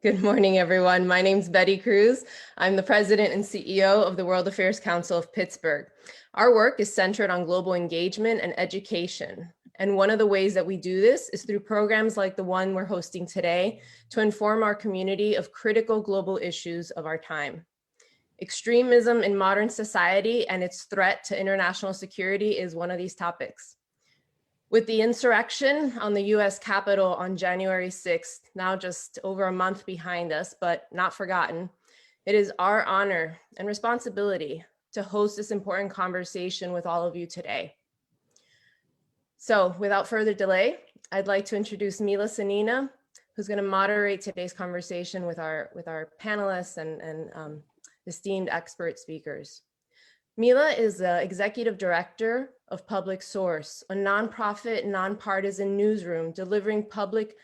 Good morning, everyone. My name's Betty Cruz. I'm the president and CEO of the World Affairs Council of Pittsburgh. Our work is centered on global engagement and education. And one of the ways that we do this is through programs like the one we're hosting today to inform our community of critical global issues of our time. Extremism in modern society and its threat to international security is one of these topics. With the insurrection on the US Capitol on January 6th, now just over a month behind us, but not forgotten, it is our honor and responsibility to host this important conversation with all of you today. So without further delay, I'd like to introduce Mila Sanina, who's going to moderate today's conversation with our panelists and esteemed expert speakers. Mila is the executive director of PublicSource, a nonprofit, nonpartisan newsroom delivering public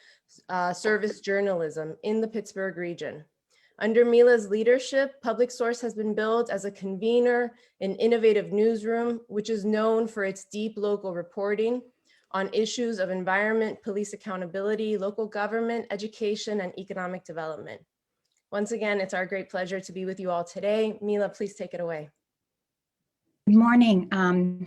service journalism in the Pittsburgh region. Under Mila's leadership, PublicSource has been built as a convener, an innovative newsroom, which is known for its deep local reporting on issues of environment, police accountability, local government, education, and economic development. Once again, it's our great pleasure to be with you all today. Mila, please take it away. Good morning.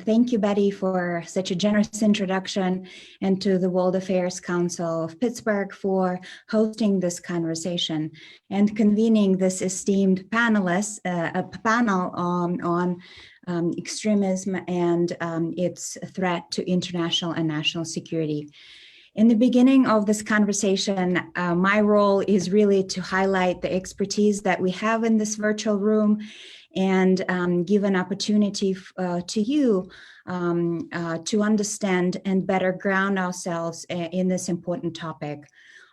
Thank you, Betty, for such a generous introduction, and to the World Affairs Council of Pittsburgh for hosting this conversation and convening this esteemed panelists, a panel on extremism and its threat to international and national security. In the beginning of this conversation, my role is really to highlight the expertise that we have in this virtual room and give an opportunity to you to understand and better ground ourselves in this important topic.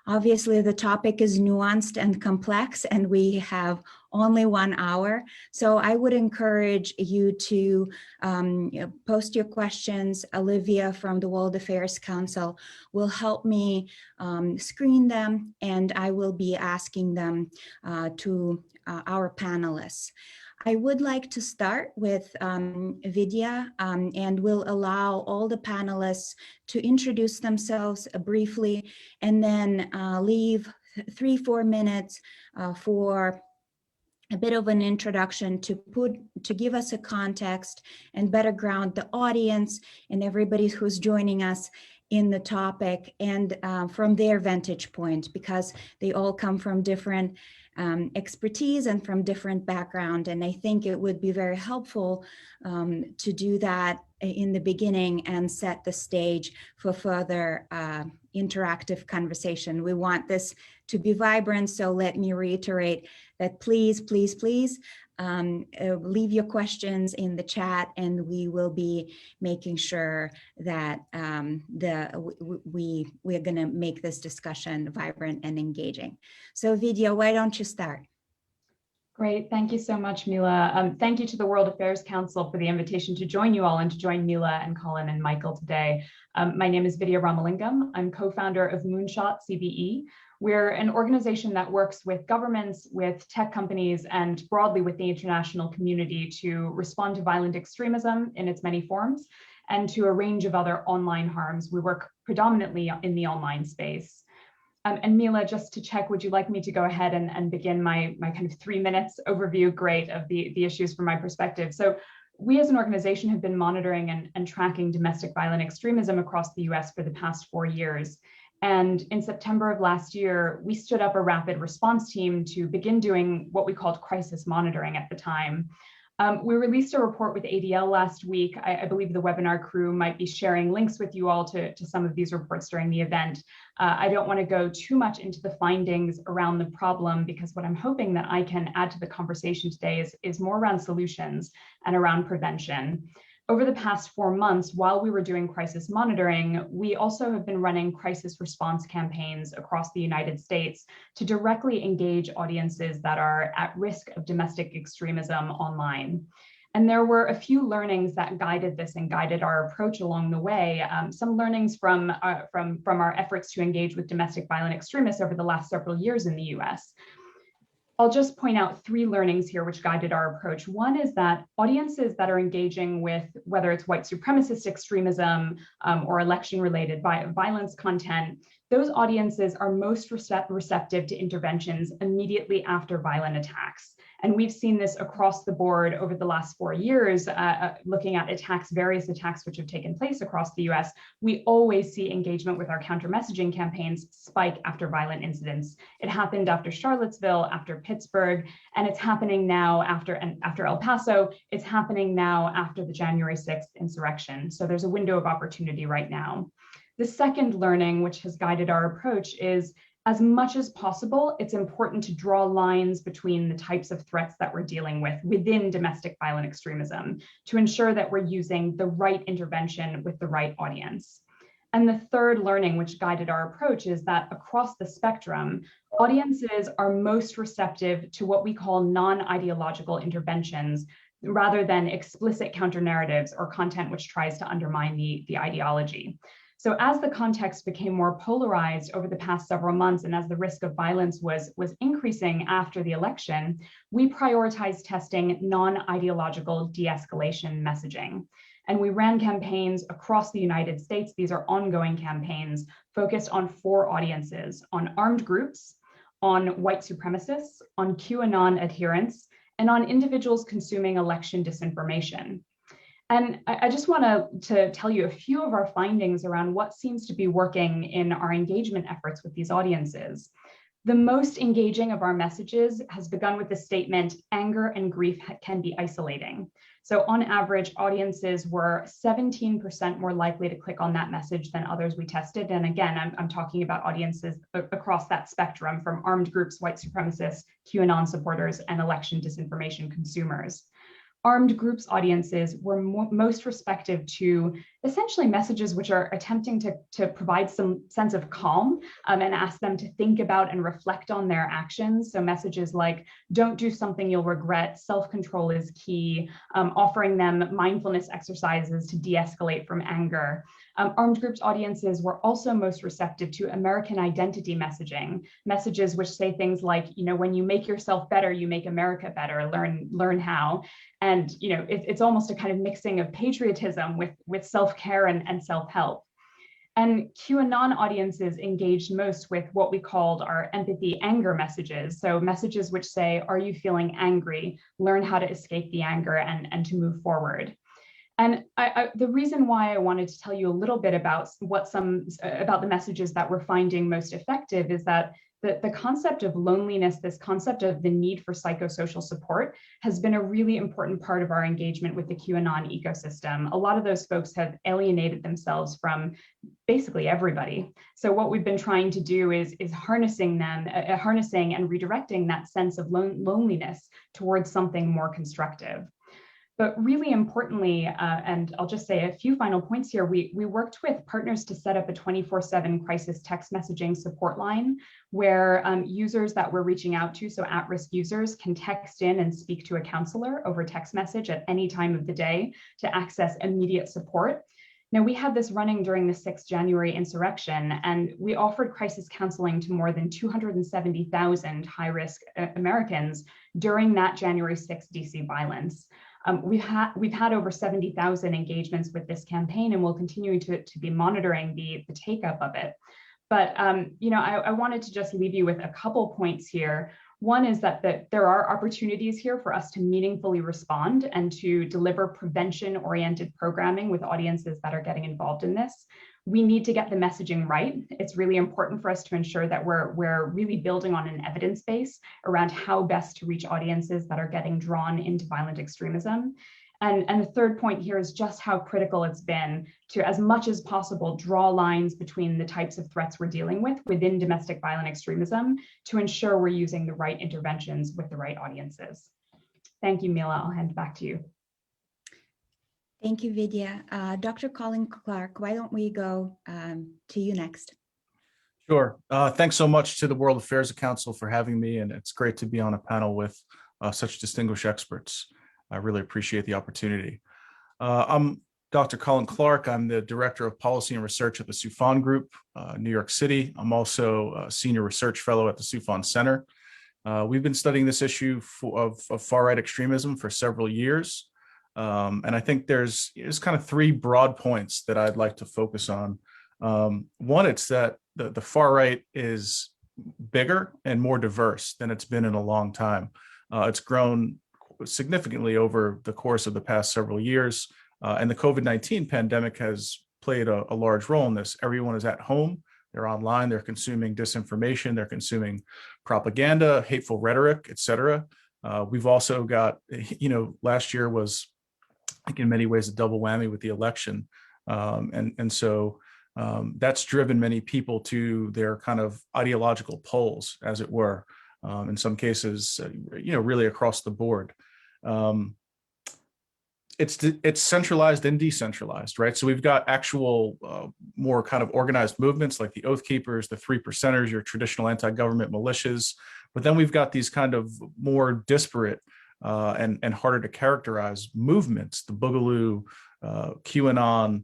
Obviously, the topic is nuanced and complex, and we have only 1 hour. So I would encourage you to post your questions. Olivia from the World Affairs Council will help me screen them, and I will be asking them to our panelists. I would like to start with Vidhya, and will allow all the panelists to introduce themselves briefly, and then leave 3-4 minutes for a bit of an introduction to give us a context and better ground the audience and everybody who's joining us in the topic, and from their vantage point, because they all come from different expertise and from different background. And I think it would be very helpful to do that in the beginning and set the stage for further interactive conversation. We want this to be vibrant, so let me reiterate that please, please, please leave your questions in the chat, and we will be making sure that we're going to make this discussion vibrant and engaging. So Vidhya, why don't you start? Great, thank you so much, Mila. Thank you to the World Affairs Council for the invitation to join you all and to join Mila and Colin and Michael today. My name is Vidhya Ramalingam. I'm co-founder of Moonshot CBE. We're an organization that works with governments, with tech companies, and broadly with the international community to respond to violent extremism in its many forms and to a range of other online harms. We work predominantly in the online space. And Mila, just to check, would you like me to go ahead and begin my kind of 3 minutes overview, great, of the issues from my perspective? So we as an organization have been monitoring and tracking domestic violent extremism across the US for the past 4 years. And in September of last year, we stood up a rapid response team to begin doing what we called crisis monitoring at the time. We released a report with ADL last week. I believe the webinar crew might be sharing links with you all to some of these reports during the event. I don't want to go too much into the findings around the problem, because what I'm hoping that I can add to the conversation today is more around solutions and around prevention. Over the past 4 months, while we were doing crisis monitoring, we also have been running crisis response campaigns across the United States to directly engage audiences that are at risk of domestic extremism online. And there were a few learnings that guided this and guided our approach along the way. Some learnings from our efforts to engage with domestic violent extremists over the last several years in the US. I'll just point out 3 learnings here which guided our approach. One is that audiences that are engaging with, whether it's white supremacist extremism or election-related violence content, those audiences are most receptive to interventions immediately after violent attacks. And we've seen this across the board over the last 4 years, looking at various attacks which have taken place across the US. We always see engagement with our counter-messaging campaigns spike after violent incidents. It happened after Charlottesville, after Pittsburgh, and it's happening now after El Paso. It's happening now after the January 6th insurrection. So there's a window of opportunity right now. The second learning, which has guided our approach, is as much as possible, it's important to draw lines between the types of threats that we're dealing with within domestic violent extremism to ensure that we're using the right intervention with the right audience. And the third learning, which guided our approach, is that across the spectrum, audiences are most receptive to what we call non-ideological interventions rather than explicit counter-narratives or content which tries to undermine the ideology. So as the context became more polarized over the past several months, and as the risk of violence was increasing after the election, we prioritized testing non-ideological de-escalation messaging. And we ran campaigns across the United States. These are ongoing campaigns focused on 4 audiences: on armed groups, on white supremacists, on QAnon adherents, and on individuals consuming election disinformation. And I just want to tell you a few of our findings around what seems to be working in our engagement efforts with these audiences. The most engaging of our messages has begun with the statement, "Anger and grief can be isolating." So on average, audiences were 17% more likely to click on that message than others we tested. And again, I'm talking about audiences across that spectrum, from armed groups, white supremacists, QAnon supporters, and election disinformation consumers. Armed groups audiences were most receptive to essentially messages which are attempting to provide some sense of calm and ask them to think about and reflect on their actions. So messages like, "Don't do something you'll regret," "Self-control is key," offering them mindfulness exercises to de-escalate from anger. Armed groups audiences were also most receptive to American identity messaging, messages which say things like, "When you make yourself better, you make America better, learn how." And it's almost a kind of mixing of patriotism with self-care and self-help. And QAnon audiences engaged most with what we called our empathy anger messages. So messages which say, "Are you feeling angry? Learn how to escape the anger and to move forward." And the reason why I wanted to tell you a little bit about about the messages that we're finding most effective is that the concept of loneliness, this concept of the need for psychosocial support, has been a really important part of our engagement with the QAnon ecosystem. A lot of those folks have alienated themselves from basically everybody. So what we've been trying to do is harnessing and redirecting that sense of loneliness towards something more constructive. But really importantly, and I'll just say a few final points here, we worked with partners to set up a 24/7 crisis text messaging support line where users that we're reaching out to, so at-risk users, can text in and speak to a counselor over text message at any time of the day to access immediate support. Now, we had this running during the 6th January insurrection, and we offered crisis counseling to more than 270,000 high-risk Americans during that January 6th DC violence. We've had over 70,000 engagements with this campaign, and we'll continue to be monitoring the take-up of it. But I wanted to just leave you with a couple points here. One is that there are opportunities here for us to meaningfully respond and to deliver prevention-oriented programming with audiences that are getting involved in this. We need to get the messaging right. It's really important for us to ensure that we're really building on an evidence base around how best to reach audiences that are getting drawn into violent extremism. And the third point here is just how critical it's been to, as much as possible, draw lines between the types of threats we're dealing with within domestic violent extremism to ensure we're using the right interventions with the right audiences. Thank you, Mila. I'll hand it back to you. Thank you, Vidhya. Dr. Colin Clarke, why don't we go to you next? Sure. Thanks so much to the World Affairs Council for having me, and it's great to be on a panel with such distinguished experts. I really appreciate the opportunity. I'm Dr. Colin Clarke. I'm the Director of Policy and Research at the Soufan Group, New York City. I'm also a Senior Research Fellow at the Soufan Center. We've been studying this issue of far-right extremism for several years. And I think there's kind of 3 broad points that I'd like to focus on One, it's that the far right is bigger and more diverse than it's been in a long time. It's grown significantly over the course of the past several years. And the COVID-19 pandemic has played a large role in this. Everyone is at home, they're online, they're consuming disinformation, they're consuming propaganda, hateful rhetoric, et cetera. We've also got, last year was, I think in many ways, a double whammy with the election. So that's driven many people to their kind of ideological poles, as it were, in some cases, really across the board. It's centralized and decentralized, right? So we've got actual more kind of organized movements like the Oath Keepers, the Three Percenters, your traditional anti-government militias. But then we've got these kind of more disparate and harder to characterize movements, the Boogaloo, QAnon.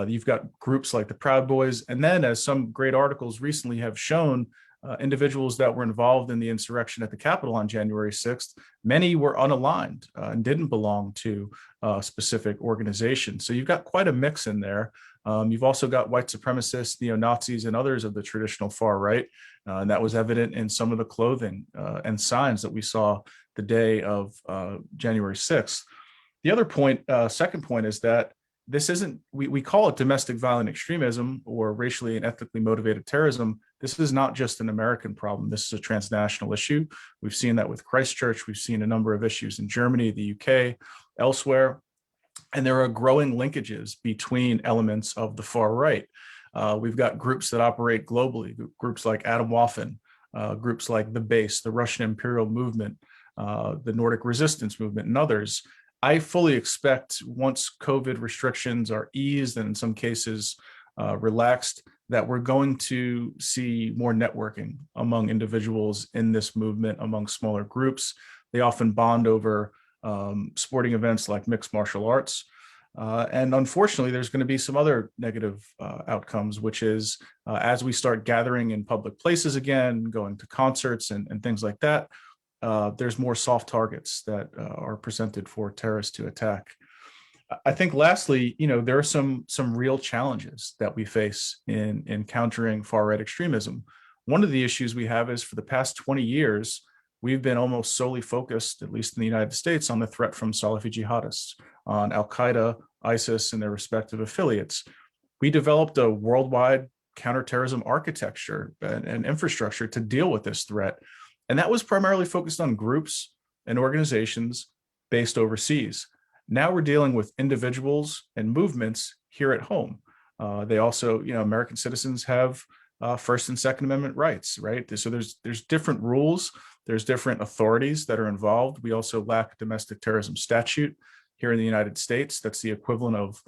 You've got groups like the Proud Boys. And then, as some great articles recently have shown, individuals that were involved in the insurrection at the Capitol on January 6th, many were unaligned and didn't belong to a specific organization. So you've got quite a mix in there. You've also got white supremacists, neo-Nazis, and others of the traditional far right. And that was evident in some of the clothing and signs that we saw the day of January 6th. The other point, second point, is that this isn't, we call it domestic violent extremism or racially and ethnically motivated terrorism. This is not just an American problem. This is a transnational issue. We've seen that with Christchurch. We've seen a number of issues in Germany, the UK, elsewhere. And there are growing linkages between elements of the far right. We've got groups that operate globally, groups like Atomwaffen, groups like the Base, the Russian Imperial Movement, the Nordic Resistance Movement, and others. I fully expect once COVID restrictions are eased and in some cases relaxed, that we're going to see more networking among individuals in this movement, among smaller groups. They often bond over sporting events like mixed martial arts. And unfortunately, there's going to be some other negative outcomes, which is as we start gathering in public places again, going to concerts and things like that, there's more soft targets that are presented for terrorists to attack. I think lastly, there are some real challenges that we face in countering far right extremism. One of the issues we have is for the past 20 years, we've been almost solely focused, at least in the United States, on the threat from Salafi jihadists, on Al-Qaeda, ISIS, and their respective affiliates. We developed a worldwide counterterrorism architecture and infrastructure to deal with this threat. And that was primarily focused on groups and organizations based overseas. Now we're dealing with individuals and movements here at home. They also, American citizens have First and Second Amendment rights, right? So there's different rules, there's different authorities that are involved. We also lack a domestic terrorism statute here in the United States. That's the equivalent of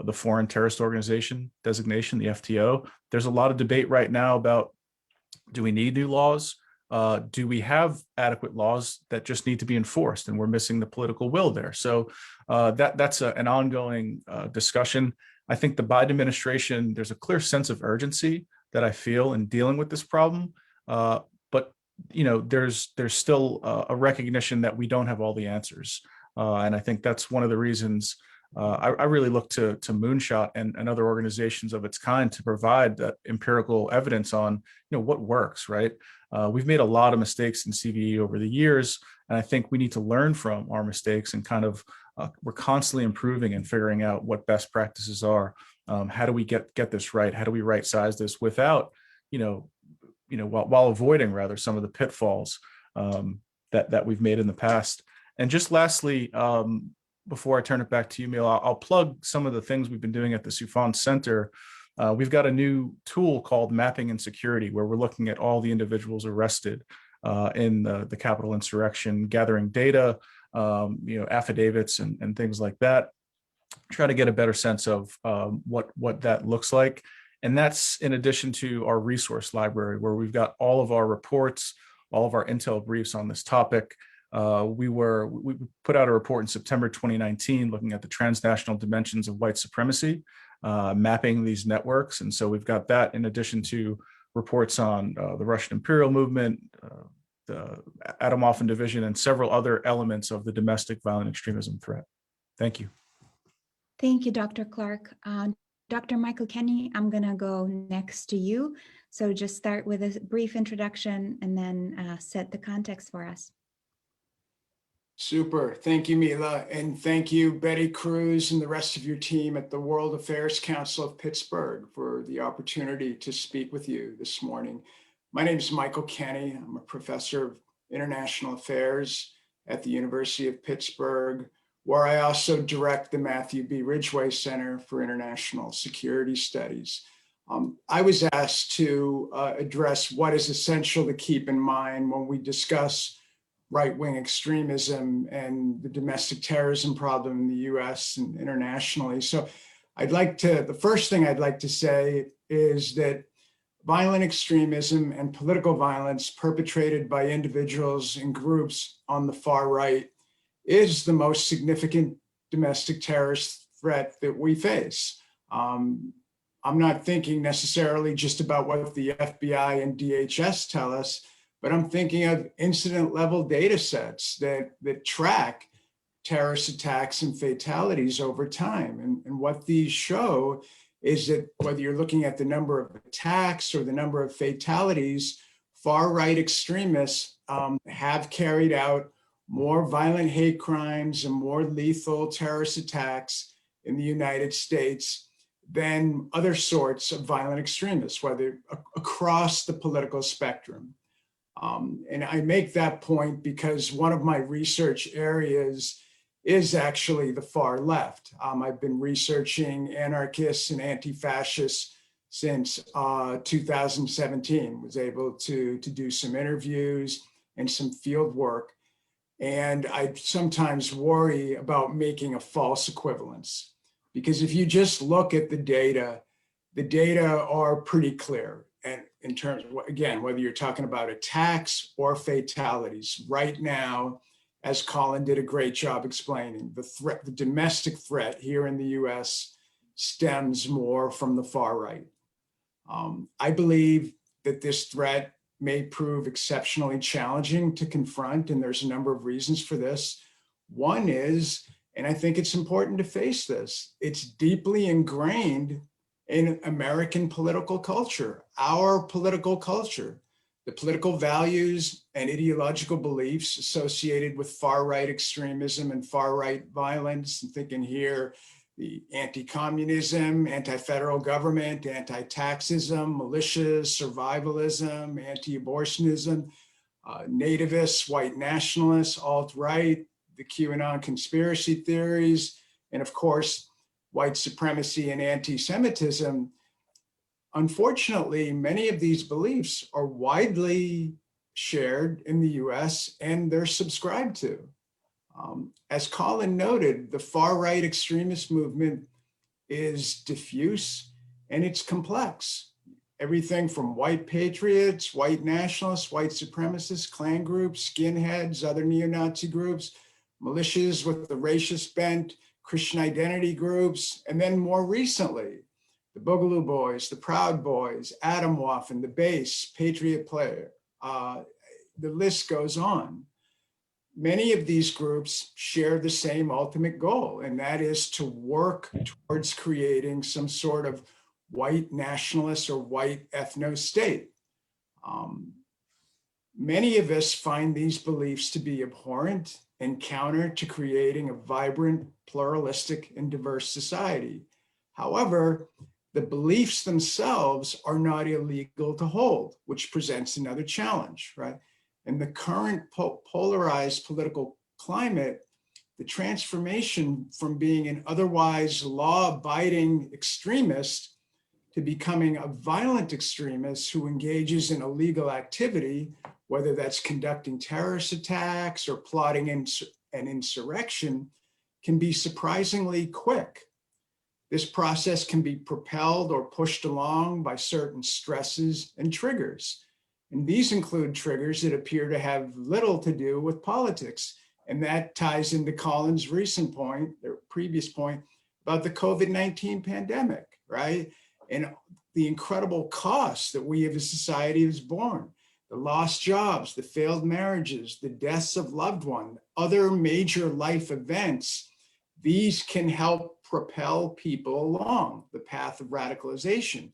the Foreign Terrorist Organization designation, the FTO. There's a lot of debate right now about, do we need new laws? Do we have adequate laws that just need to be enforced? And we're missing the political will there. So that's an ongoing discussion. I think the Biden administration, there's a clear sense of urgency that I feel in dealing with this problem. But there's still a recognition that we don't have all the answers. And I think that's one of the reasons I really look to Moonshot and other organizations of its kind to provide that empirical evidence on what works, right? We've made a lot of mistakes in CVE over the years, and I think we need to learn from our mistakes and kind of we're constantly improving and figuring out what best practices are. How do we get this right? How do we right size this without while avoiding rather some of the pitfalls that we've made in the past? And just lastly, before I turn it back to you, Mila, I'll plug some of the things we've been doing at the Soufan Center. We've got a new tool called Mapping and Security, where we're looking at all the individuals arrested in the Capitol insurrection, gathering data, affidavits and things like that, try to get a better sense of what that looks like. And that's in addition to our resource library, where we've got all of our reports, all of our intel briefs on this topic. We put out a report in September 2019 looking at the transnational dimensions of white supremacy, mapping these networks. And so we've got that in addition to reports on the Russian Imperial Movement, the Atomwaffen Division, and several other elements of the domestic violent extremism threat. Thank you. Thank you, Dr. Clarke. Dr. Michael Kenney, I'm going to go next to you. So just start with a brief introduction and then set the context for us. Super. Thank you, Mila. And thank you, Betty Cruz and the rest of your team at the World Affairs Council of Pittsburgh for the opportunity to speak with you this morning. My name is Michael Kenney. I'm a professor of international affairs at the University of Pittsburgh, where I also direct the Matthew B. Ridgway Center for International Security Studies. I was asked to address what is essential to keep in mind when we discuss right-wing extremism and the domestic terrorism problem in the US and internationally. So the first thing I'd like to say is that violent extremism and political violence perpetrated by individuals and groups on the far right is the most significant domestic terrorist threat that we face. I'm not thinking necessarily just about what the FBI and DHS tell us, but I'm thinking of incident level data sets that track terrorist attacks and fatalities over time. And what these show is that whether you're looking at the number of attacks or the number of fatalities, far right extremists have carried out more violent hate crimes and more lethal terrorist attacks in the United States than other sorts of violent extremists, whether across the political spectrum. And I make that point because one of my research areas is actually the far left. I've been researching anarchists and anti-fascists since 2017, was able to do some interviews and some field work. And I sometimes worry about making a false equivalence, because if you just look at the data are pretty clear. And in terms of, again, whether you're talking about attacks or fatalities, right now, as Colin did a great job explaining, the domestic threat here in the US stems more from the far right. I believe that this threat may prove exceptionally challenging to confront, and there's a number of reasons for this. One is, and I think it's important to face this, it's deeply ingrained in American political culture, our political culture, the political values and ideological beliefs associated with far-right extremism and far-right violence. I'm thinking here, the anti-communism, anti-federal government, anti-taxism, militias, survivalism, anti-abortionism, nativists, white nationalists, alt-right, the QAnon conspiracy theories, and of course, white supremacy and anti-Semitism. Unfortunately, many of these beliefs are widely shared in the US and they're subscribed to. As Colin noted, the far-right extremist movement is diffuse and it's complex. Everything from white patriots, white nationalists, white supremacists, Klan groups, skinheads, other neo-Nazi groups, militias with the racist bent, Christian identity groups, and then more recently, the Boogaloo Boys, the Proud Boys, Atomwaffen, the Base, Patriot Player, the list goes on. Many of these groups share the same ultimate goal, and that is to work towards creating some sort of white nationalist or white ethno-state. Many of us find these beliefs to be abhorrent and counter to creating a vibrant, pluralistic, and diverse society. However, the beliefs themselves are not illegal to hold, which presents another challenge, right? In the current polarized political climate, the transformation from being an otherwise law-abiding extremist to becoming a violent extremist who engages in illegal activity, whether that's conducting terrorist attacks or plotting an insurrection, can be surprisingly quick. This process can be propelled or pushed along by certain stresses and triggers. And these include triggers that appear to have little to do with politics. And that ties into Colin's recent point, or previous point, about the COVID-19 pandemic, right? And the incredible costs that we as a society has borne, the lost jobs, the failed marriages, the deaths of loved ones, other major life events. These can help propel people along the path of radicalization.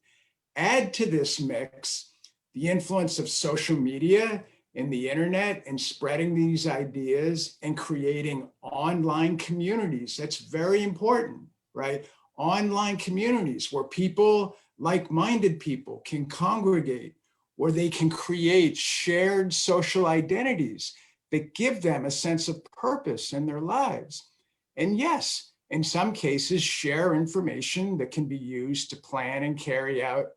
Add to this mix the influence of social media and the internet and spreading these ideas and creating online communities. That's very important, right? Online communities where people, like-minded people, can congregate, where they can create shared social identities that give them a sense of purpose in their lives. And yes, in some cases, share information that can be used to plan and carry out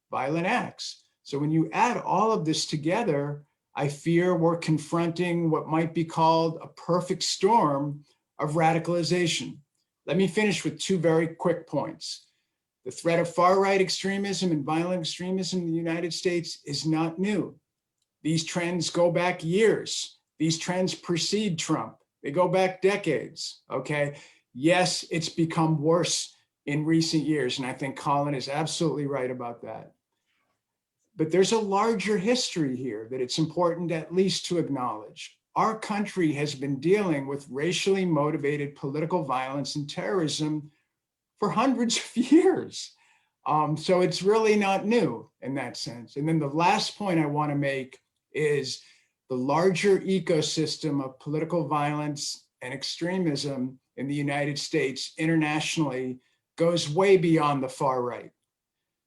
violent acts. So when you add all of this together, I fear we're confronting what might be called a perfect storm of radicalization. Let me finish with two very quick points. The threat of far-right extremism and violent extremism in the United States is not new. These trends go back years. These trends precede Trump. They go back decades, okay? Yes, it's become worse in recent years, and I think Colin is absolutely right about that. But there's a larger history here that it's important at least to acknowledge. Our country has been dealing with racially motivated political violence and terrorism for hundreds of years. So it's really not new in that sense. And then the last point I want to make is the larger ecosystem of political violence and extremism in the United States internationally goes way beyond the far right.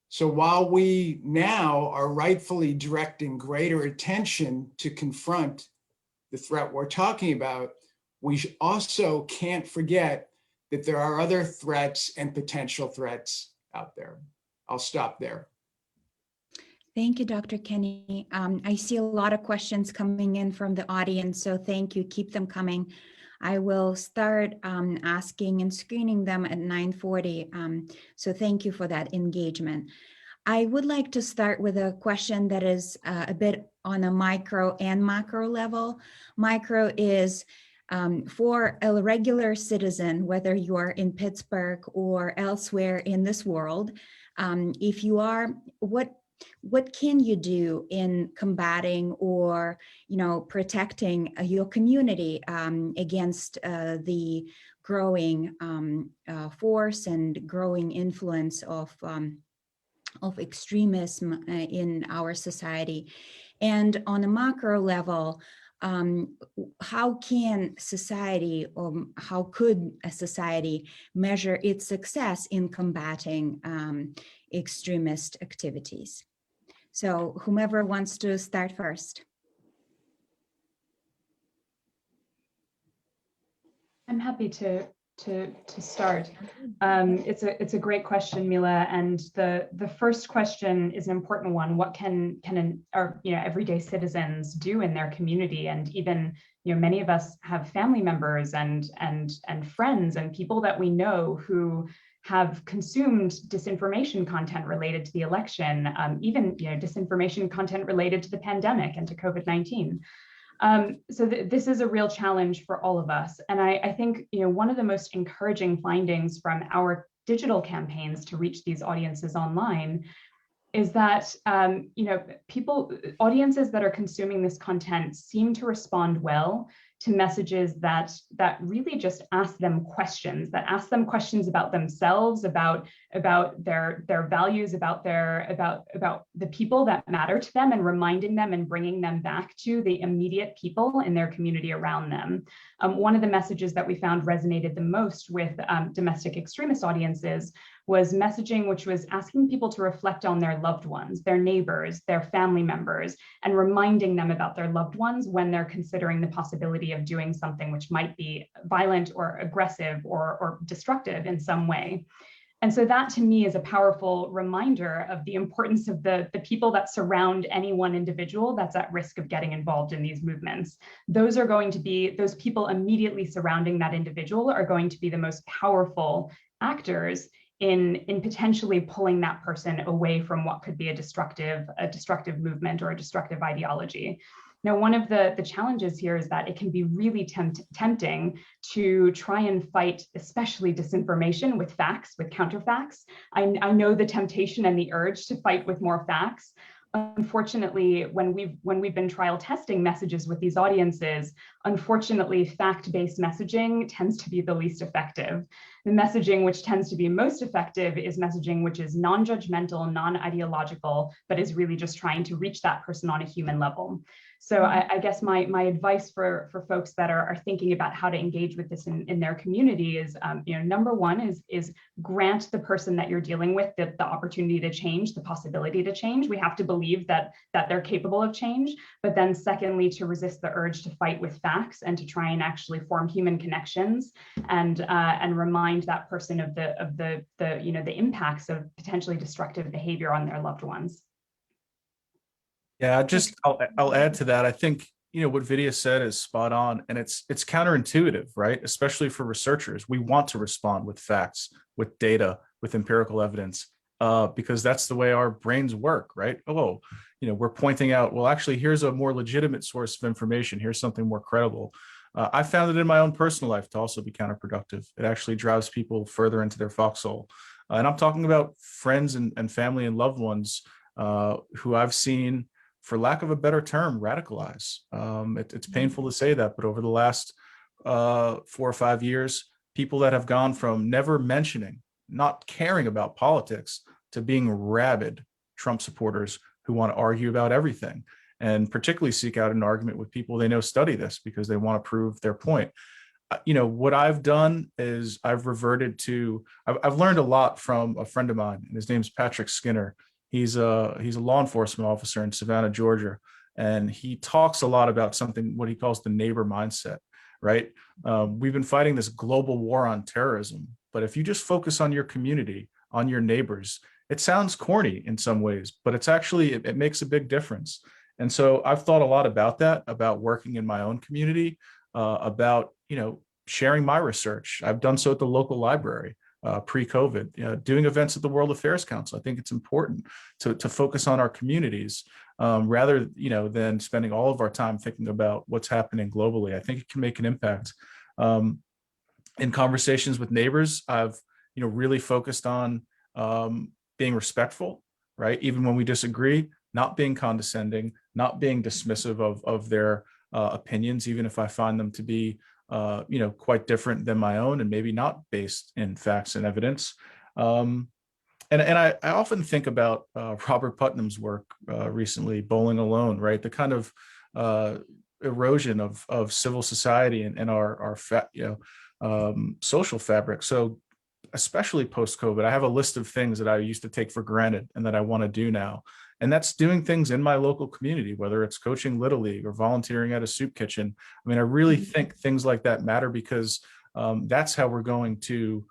So while we now are rightfully directing greater attention to confront the threat we're talking about, we also can't forget that there are other threats and potential threats out there. I'll stop there. Thank you, Dr. Kenney. I see a lot of questions coming in from the audience, so thank you. Keep them coming. I will start asking and screening them at 9:40. So thank you for that engagement. I would like to start with a question that is a bit on a micro and macro level. Micro is for a regular citizen, whether you are in Pittsburgh or elsewhere in this world, if you are, what can you do in combating or, protecting your community against the growing force and growing influence of extremism in our society? And on a macro level, how can society, or how could a society measure its success in combating extremist activities? So whomever wants to start first. I'm happy to start. It's a great question, Mila, and the first question is an important one. What can our everyday citizens do in their community? And even many of us have family members and friends and people that we know who have consumed disinformation content related to the election, even disinformation content related to the pandemic and to COVID-19. So this is a real challenge for all of us. And I think one of the most encouraging findings from our digital campaigns to reach these audiences online is that audiences that are consuming this content seem to respond well to messages that really just ask them questions, about themselves, about their values, about the people that matter to them, and reminding them and bringing them back to the immediate people in their community around them. One of the messages that we found resonated the most with domestic extremist audiences was messaging which was asking people to reflect on their loved ones, their neighbors, their family members, and reminding them about their loved ones when they're considering the possibility of doing something which might be violent or aggressive or destructive in some way. And so that to me is a powerful reminder of the importance of the people that surround any one individual that's at risk of getting involved in these movements. Those people immediately surrounding that individual are going to be the most powerful actors in potentially pulling that person away from what could be a destructive movement or a destructive ideology. Now, one of the challenges here is that it can be really tempting to try and fight, especially disinformation, with facts, with counterfacts. I know the temptation and the urge to fight with more facts. unfortunately, when we've been trial testing messages with these audiences, unfortunately, fact-based messaging tends to be the least effective. The messaging which tends to be most effective is messaging which is non-judgmental, non-ideological, but is really just trying to reach that person on a human level. So I guess my advice for folks that are thinking about how to engage with this in their community is, number one is grant the person that you're dealing with the opportunity to change, the possibility to change. We have to believe that they're capable of change. But then secondly, to resist the urge to fight with facts and to try and actually form human connections and remind that person of the impacts of potentially destructive behavior on their loved ones. Yeah, I'll add to that. I think, what Vidhya said is spot on, and it's counterintuitive, right? Especially for researchers. We want to respond with facts, with data, with empirical evidence, because that's the way our brains work, right? Oh, we're pointing out, well, actually, here's a more legitimate source of information. Here's something more credible. I found it in my own personal life to also be counterproductive. It actually drives people further into their foxhole. And I'm talking about friends and family and loved ones who I've seen, for lack of a better term, radicalize. It's painful to say that, but over the last 4 or 5 years, people that have gone from never mentioning, not caring about politics, to being rabid Trump supporters who want to argue about everything, and particularly seek out an argument with people they know study this because they want to prove their point. What I've done is I've learned a lot from a friend of mine, and his name's Patrick Skinner. He's a law enforcement officer in Savannah, Georgia, and he talks a lot about what he calls the neighbor mindset, right? We've been fighting this global war on terrorism, but if you just focus on your community, on your neighbors, it sounds corny in some ways, but it's actually, it makes a big difference. And so I've thought a lot about that, about working in my own community, about, sharing my research. I've done so at the local library. Pre-COVID, doing events at the World Affairs Council. I think it's important to focus on our communities rather, than spending all of our time thinking about what's happening globally. I think it can make an impact. In conversations with neighbors, I've, really focused on being respectful, right? Even when we disagree, not being condescending, not being dismissive of their opinions, even if I find them to be quite different than my own and maybe not based in facts and evidence. And I often think about Robert Putnam's work recently, Bowling Alone, right? The kind of erosion of civil society and our social fabric. So especially post-COVID, I have a list of things that I used to take for granted and that I want to do now. And that's doing things in my local community, whether it's coaching Little League or volunteering at a soup kitchen. I mean, I really think things like that matter because that's how we're going to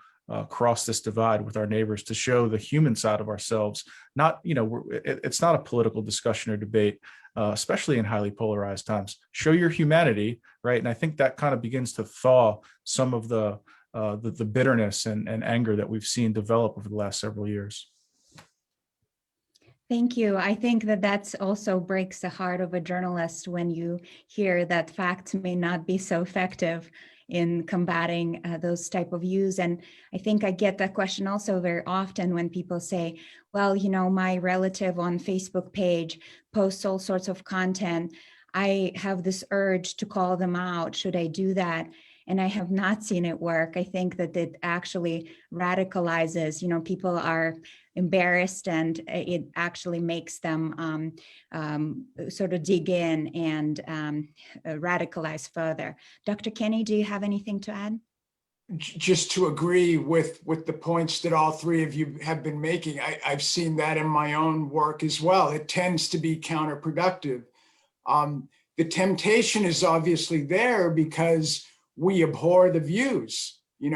cross this divide with our neighbors, to show the human side of ourselves. Not, it's not a political discussion or debate, especially in highly polarized times. Show your humanity, right? And I think that kind of begins to thaw some of the bitterness and anger that we've seen develop over the last several years. Thank you. I think that also breaks the heart of a journalist when you hear that facts may not be so effective in combating those type of views. And I think I get that question also very often when people say, well, my relative on Facebook page posts all sorts of content. I have this urge to call them out. Should I do that? And I have not seen it work. I think that it actually radicalizes, people are embarrassed and it actually makes them sort of dig in and radicalize further. Dr. Kenney, do you have anything to add? Just to agree with the points that all three of you have been making, I've seen that in my own work as well. It tends to be counterproductive. The temptation is obviously there because we abhor the views. We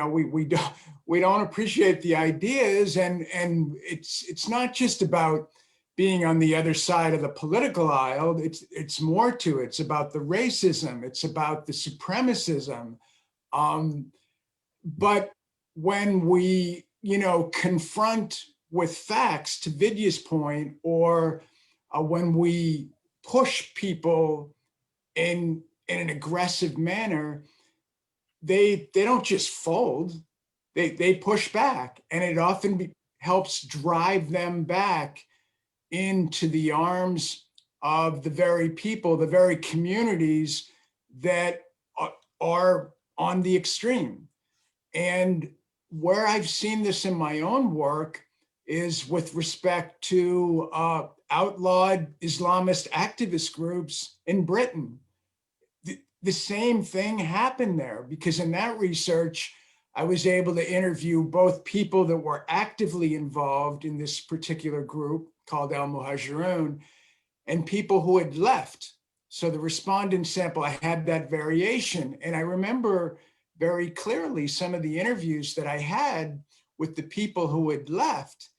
don't appreciate the ideas, and it's not just about being on the other side of the political aisle. It's more to it. It's about the racism. It's about the supremacism. But when we, confront with facts, to Vidya's point, or when we push people in an aggressive manner, they don't just fold, they push back, and it often helps drive them back into the arms of the very people, the very communities that are on the extreme. And where I've seen this in my own work is with respect to outlawed Islamist activist groups in Britain. The same thing happened there, because in that research, I was able to interview both people that were actively involved in this particular group called Al Muhajirun and people who had left. So the respondent sample, I had that variation. And I remember very clearly some of the interviews that I had with the people who had left.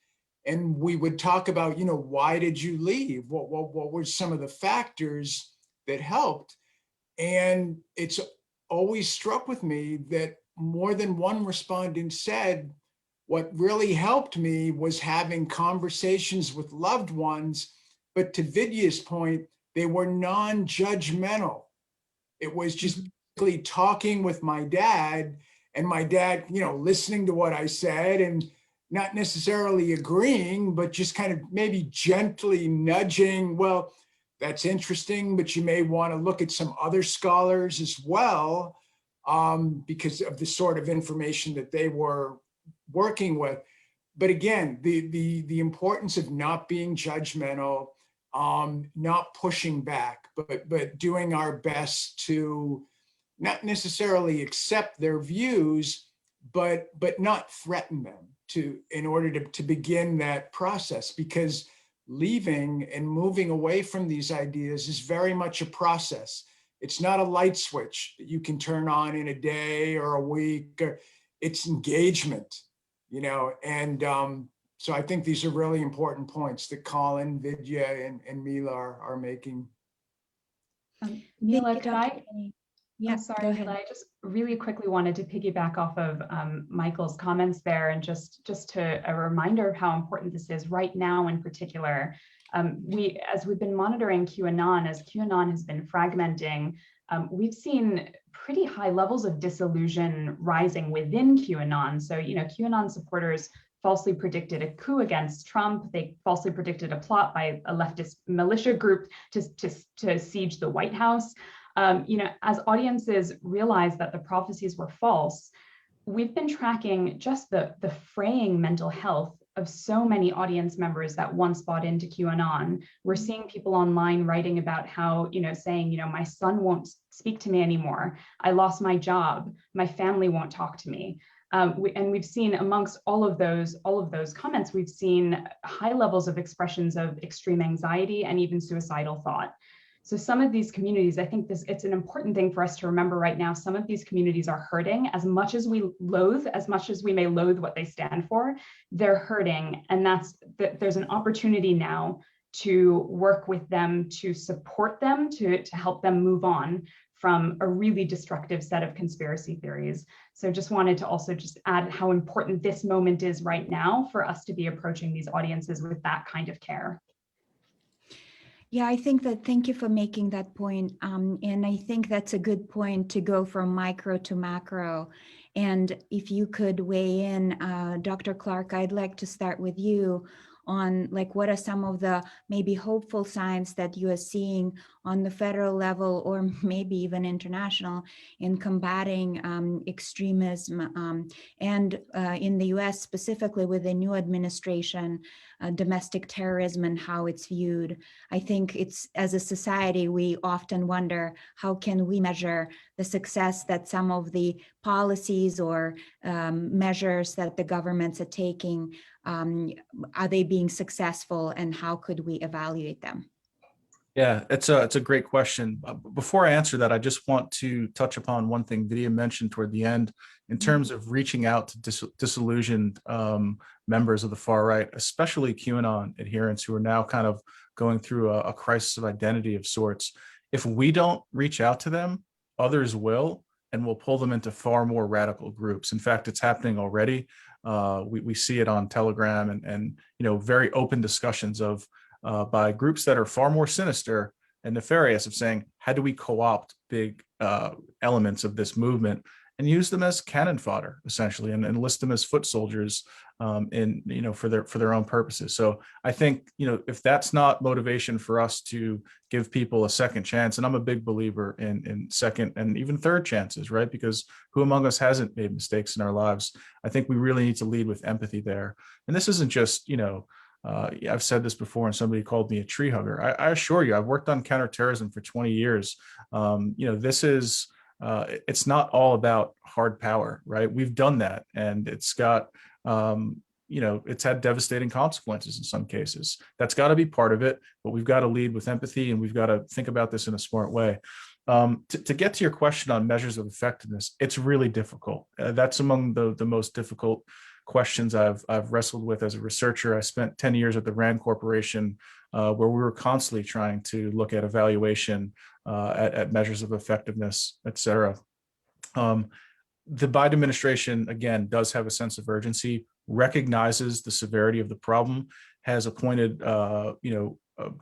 And we would talk about, why did you leave? What were some of the factors that helped? And it's always struck with me that more than one respondent said, what really helped me was having conversations with loved ones. But to Vidya's point, they were non-judgmental. It was just basically talking with my dad, and my dad, listening to what I said and not necessarily agreeing, but just kind of maybe gently nudging, well, that's interesting, but you may want to look at some other scholars as well, because of the sort of information that they were working with. But again, the importance of not being judgmental, not pushing back, but doing our best to not necessarily accept their views, but not threaten them in order to begin that process. Because leaving and moving away from these ideas is very much a process. It's not a light switch that you can turn on in a day or a week. It's engagement, and so I think these are really important points that Colin, Vidhya, and Mila are making. Mila, could I? Yeah, I'm sorry, Mila, I just really quickly wanted to piggyback off of Michael's comments there, and just to a reminder of how important this is right now in particular. As we've been monitoring QAnon, as QAnon has been fragmenting, we've seen pretty high levels of disillusion rising within QAnon. So, QAnon supporters falsely predicted a coup against Trump. They falsely predicted a plot by a leftist militia group to siege the White House. As audiences realize that the prophecies were false, we've been tracking just the fraying mental health of so many audience members that once bought into QAnon. We're seeing people online writing about how, saying, my son won't speak to me anymore. I lost my job. My family won't talk to me. And we've seen amongst all of those comments, we've seen high levels of expressions of extreme anxiety and even suicidal thought. So some of these communities, I think it's an important thing for us to remember right now. Some of these communities are hurting as much as we may loathe what they stand for, they're hurting. And there's an opportunity now to work with them, to support them, to help them move on from a really destructive set of conspiracy theories. So just wanted to also just add how important this moment is right now for us to be approaching these audiences with that kind of care. Yeah, I think thank you for making that point. And I think that's a good point to go from micro to macro. And if you could weigh in, Dr. Clarke, I'd like to start with you on what are some of the maybe hopeful signs that you are seeing on the federal level or maybe even international in combating extremism and in the US specifically with the new administration, domestic terrorism and how it's viewed. I think it's, as a society, we often wonder how can we measure the success that some of the policies or measures that the governments are taking, are they being successful and how could we evaluate them? Yeah, it's a great question. Before I answer that, I just want to touch upon one thing Vidhya mentioned toward the end in terms of reaching out to disillusioned members of the far right, especially QAnon adherents who are now kind of going through a crisis of identity of sorts. If we don't reach out to them, others will, and will pull them into far more radical groups. In fact, it's happening already. We see it on Telegram and very open discussions of by groups that are far more sinister and nefarious of saying, how do we co-opt big elements of this movement and use them as cannon fodder, essentially, and enlist them as foot soldiers for their own purposes. So I think, if that's not motivation for us to give people a second chance, and I'm a big believer in second and even third chances, right? Because who among us hasn't made mistakes in our lives? I think we really need to lead with empathy there. And this isn't just, I've said this before and somebody called me a tree hugger. I assure you, I've worked on counterterrorism for 20 years. This is, it's not all about hard power, right? We've done that, and it's got, it's had devastating consequences in some cases. That's got to be part of it, but we've got to lead with empathy, and we've got to think about this in a smart way. To get to your question on measures of effectiveness, it's really difficult. That's among the most difficult questions I've wrestled with as a researcher. I spent 10 years at the Rand Corporation, where we were constantly trying to look at evaluation, at measures of effectiveness, et cetera. The Biden administration, again, does have a sense of urgency, recognizes the severity of the problem, has appointed,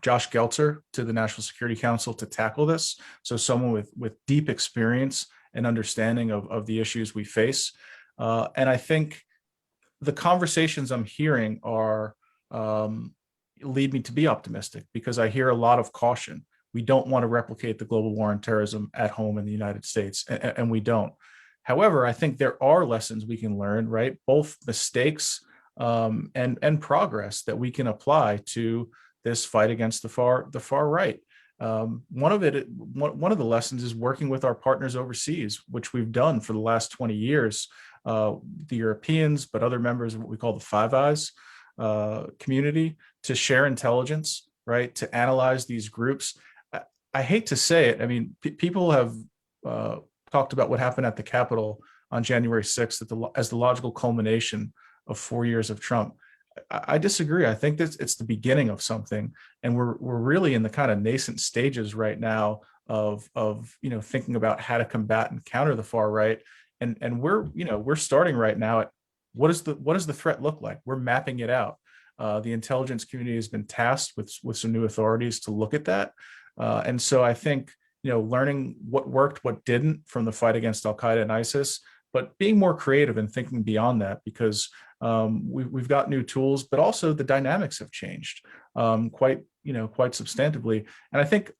Josh Geltzer to the National Security Council to tackle this. So someone with deep experience and understanding of the issues we face. And I think the conversations I'm hearing are lead me to be optimistic, because I hear a lot of caution. We don't want to replicate the global war on terrorism at home in the United States, and we don't. However, I think there are lessons we can learn, right? Both mistakes and progress that we can apply to this fight against the far right. One of the lessons is working with our partners overseas, which we've done for the last 20 years, the Europeans, but other members of what we call the Five Eyes community, to share intelligence, right? To analyze these groups. I hate to say it. I mean, people have talked about what happened at the Capitol on January 6th as the logical culmination of 4 years of Trump. I disagree. I think that it's the beginning of something, and we're really in the kind of nascent stages right now of thinking about how to combat and counter the far right. And we're starting right now at what does the threat look like? We're mapping it out. The intelligence community has been tasked with some new authorities to look at that. And so I think, learning what worked, what didn't from the fight against Al-Qaeda and ISIS, but being more creative and thinking beyond that, because we've got new tools, but also the dynamics have changed quite substantively. And I think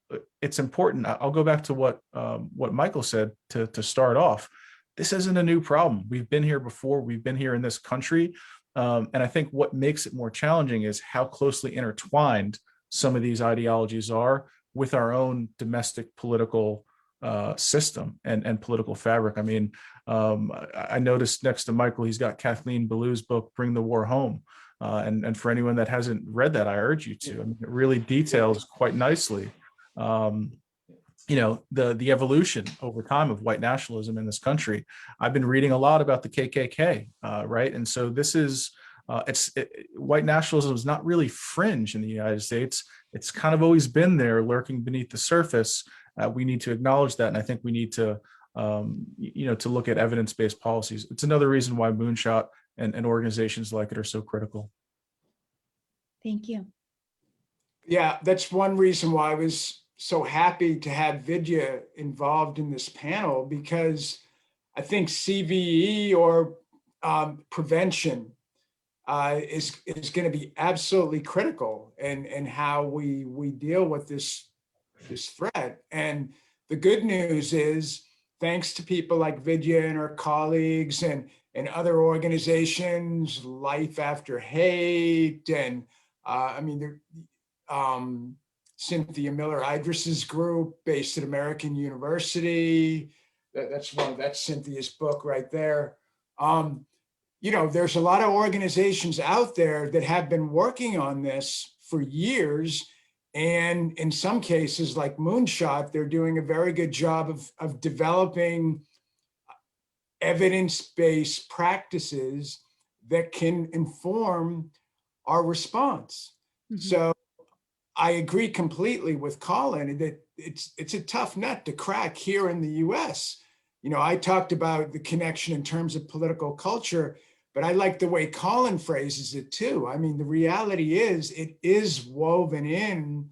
it's important. I'll go back to what Michael said to start off. This isn't a new problem. We've been here before. We've been here in this country. And I think what makes it more challenging is how closely intertwined some of these ideologies are with our own domestic political system and political fabric. I mean, I noticed next to Michael, he's got Kathleen Belew's book, Bring the War Home. And for anyone that hasn't read that, I urge you to. I mean, it really details quite nicely, the evolution over time of white nationalism in this country. I've been reading a lot about the KKK, right? And so this is, white nationalism is not really fringe in the United States. It's kind of always been there, lurking beneath the surface. We need to acknowledge that, and I think we need to, to look at evidence-based policies. It's another reason why Moonshot and organizations like it are so critical. Thank you. Yeah, that's one reason why I was so happy to have Vidhya involved in this panel, because I think CVE or prevention is going to be absolutely critical in how we deal with this threat. And the good news is, thanks to people like Vidhya and her colleagues and other organizations, Life After Hate, and Cynthia Miller Idris's group based at American University. That's Cynthia's book right there. There's a lot of organizations out there that have been working on this for years. And in some cases, like Moonshot, they're doing a very good job of developing evidence-based practices that can inform our response. Mm-hmm. So I agree completely with Colin that it's a tough nut to crack here in the US. I talked about the connection in terms of political culture, but I like the way Colin phrases it too. I mean, the reality is it is woven in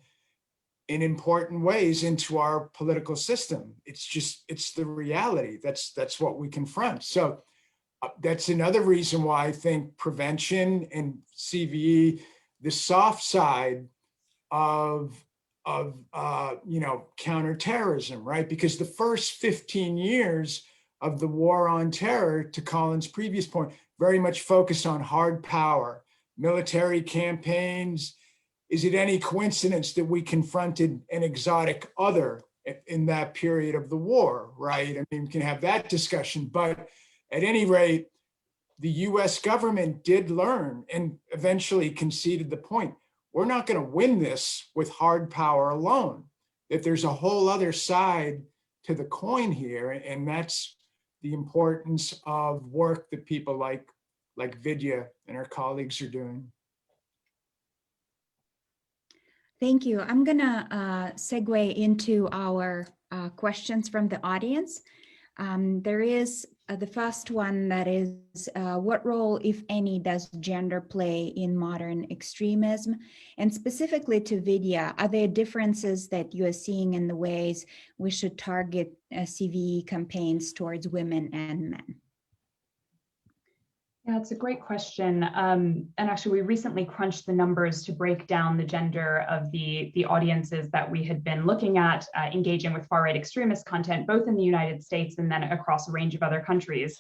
in important ways into our political system. It's the reality. That's what we confront. So that's another reason why I think prevention and CVE, the soft side of counterterrorism, right? Because the first 15 years of the war on terror, to Colin's previous point, very much focused on hard power, military campaigns. Is it any coincidence that we confronted an exotic other in that period of the war, right? I mean, we can have that discussion, but at any rate, the US government did learn and eventually conceded the point. We're not going to win this with hard power alone, that there's a whole other side to the coin here. And that's the importance of work that people like Vidhya and her colleagues are doing. Thank you. I'm gonna segue into our questions from the audience. There is the first one that is, what role, if any, does gender play in modern extremism? And specifically to Vidhya, are there differences that you are seeing in the ways we should target CVE campaigns towards women and men? Yeah, it's a great question. And actually, we recently crunched the numbers to break down the gender of the audiences that we had been looking at engaging with far-right extremist content, both in the United States and then across a range of other countries.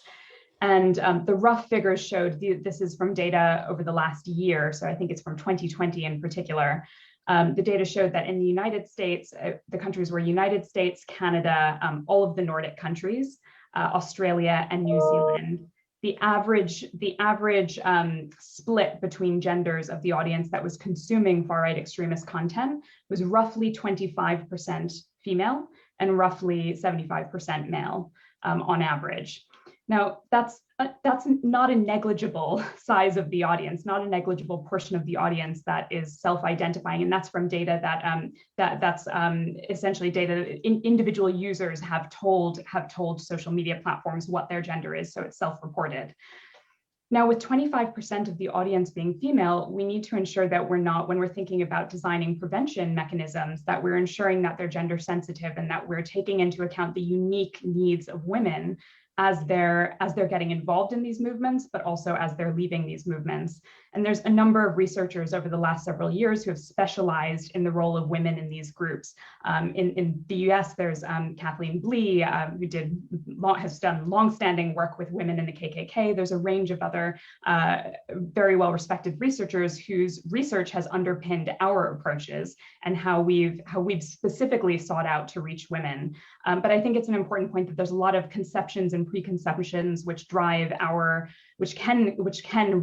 And the rough figures showed, this is from data over the last year, so I think it's from 2020 in particular. The data showed that in the United States, the countries were United States, Canada, all of the Nordic countries, Australia, and New Zealand. The average split between genders of the audience that was consuming far-right extremist content was roughly 25% female and roughly 75% male on average. Now, that's not a negligible size of the audience, not a negligible portion of the audience that is self-identifying, and that's from data that's essentially data that individual users have told social media platforms what their gender is, so it's self-reported. Now, with 25% of the audience being female, we need to ensure that when we're thinking about designing prevention mechanisms, that we're ensuring that they're gender sensitive and that we're taking into account the unique needs of women as they're getting involved in these movements, but also as they're leaving these movements. And there's a number of researchers over the last several years who have specialized in the role of women in these groups. In the US, there's Kathleen Blee, who has done longstanding work with women in the KKK. There's a range of other very well-respected researchers whose research has underpinned our approaches and how we've specifically sought out to reach women. But I think it's an important point that there's a lot of conceptions and preconceptions which can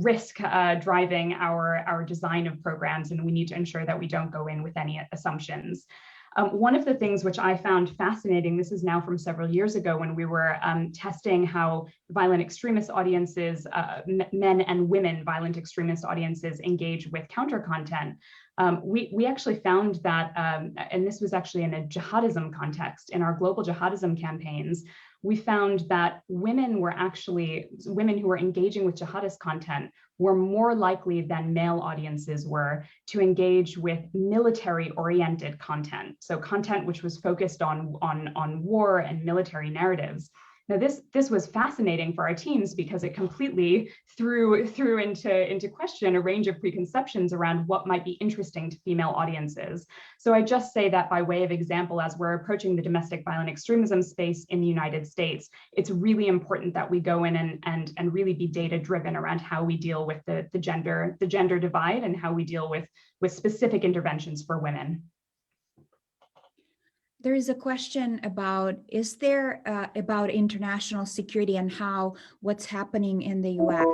risk driving our design of programs, and we need to ensure that we don't go in with any assumptions. One of the things which I found fascinating, this is now from several years ago when we were testing how violent extremist audiences, men and women violent extremist audiences engage with counter content. We actually found that, and this was actually in a jihadism context, in our global jihadism campaigns, we found that women who were engaging with jihadist content were more likely than male audiences were to engage with military-oriented content. So content which was focused on war and military narratives. Now, this was fascinating for our teams because it completely threw into question a range of preconceptions around what might be interesting to female audiences. So I just say that by way of example, as we're approaching the domestic violent extremism space in the United States, it's really important that we go in and really be data driven around how we deal with the gender divide and how we deal with specific interventions for women. There is a question about, about international security and how what's happening in the US